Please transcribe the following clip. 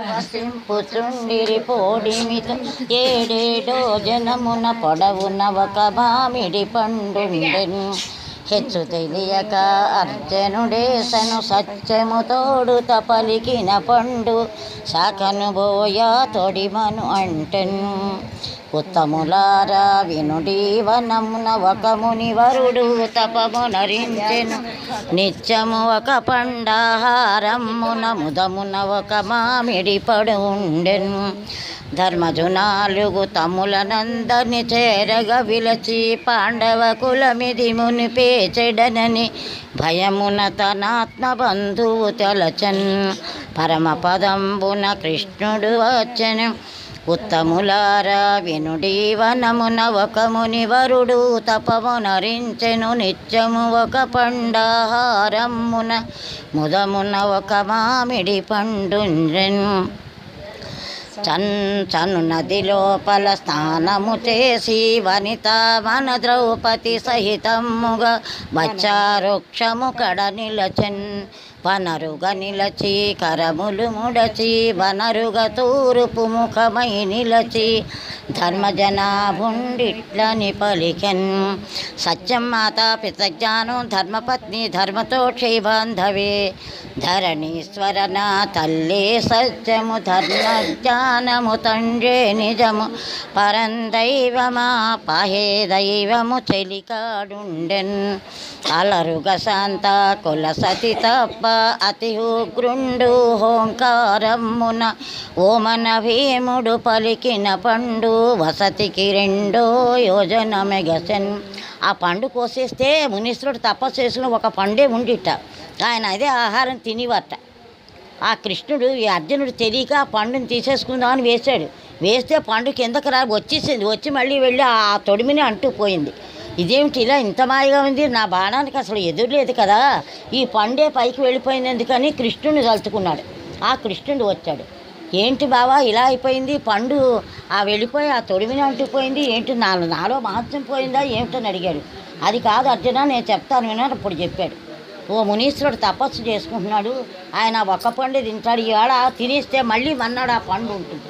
వసింపుచుండిరి పోడిమితో ఏడేడో జనమున పొడవున ఒక మామిడి పండుండెను. హెచ్చు తెలియక అర్జునుడేసను సత్యము తోడుత పలికిన పండు శాఖను బోయా తొడిమను అంటెను. ఉత్తములారా వినుడి వనమున ఒక మునివరుడు తపమునరించెను. నిత్యము ఒక పండాహారమున ముదమున ఒక మామిడి పడు ఉండెను. ధర్మజునాలుగు తములనందని చేరగ విలచి పాండవ కులమిది మునిపే చెడనని భయమున తనాత్మ బంధువు తలచన్. పరమపదంబున కృష్ణుడు వచ్చెను. ఉత్తములారా వినుడి వనమున ఒక మునివరుడు తపమునరించెను. నిత్యము ఒక పండాహారమున ముదమున ఒక మామిడి పండుండ్రెను. చను నది లోపల స్నానము చేసి వనిత మన ద్రౌపది సహితముగా వచ్చారుక్షము కడ నిలచెన్. వనరుగా నిలచి కరములు ముడచి వనరుగా తూర్పు ముఖమై నిలచి ధర్మజనాభుండిట్లని పలికెన్. సత్యం మాతా పితజ్ఞానం ధర్మపత్ని ధర్మతోక్షి బాంధవే. ధరణీశ్వర నా తల్లే సత్యము ధర్మజ్ఞానము తండ్రే నిజము. పరందైవమా పాహే దైవము చెలికాడుండెన్. అలరుగ శాంత కుల సతి తప్ప అతి ఉగ్రుండు హోంకారమున ఓమన భీముడు పలికిన పండు వసతికి 2 యోజన మెగసెన్. ఆ పండు కోసేస్తే మునీశ్వరుడు తపస్సు చేసిన ఒక పండే ఉండిట. ఆయన అదే ఆహారం తినివట. ఆ కృష్ణుడు ఈ అర్జునుడు తెలియక ఆ పండుని తీసేసుకుందామని వేశాడు. వేస్తే పండు కిందకి వచ్చేసింది. వచ్చి మళ్ళీ వెళ్ళి ఆ తొడిమిని అంటుకుపోయింది. ఇదేమిటి ఇలా ఇంత మాయగా ఉంది, నా బాణానికి అసలు ఎదురులేదు కదా, ఈ పండే పైకి వెళ్ళిపోయింది ఎందుకని కృష్ణుడిని తలుచుకున్నాడు. ఆ కృష్ణుడు వచ్చాడు. ఏంటి బావా ఇలా అయిపోయింది, పండు వెళ్ళిపోయి ఆ తొడిమిని అంటుకుపోయింది, ఏంటి నాలో మహత్యం పోయిందా ఏమిటని అడిగాడు. అది కాదు అర్జున, నేను చెప్తాను విన్నాను. అప్పుడు చెప్పాడు, ఓ మునీశ్వరుడు తపస్సు చేసుకుంటున్నాడు, ఆయన ఒక్క పండు తింటాడు, ఇవాళ తినేస్తే మళ్ళీ మన్నాడు ఆ పండు ఉంటుంది.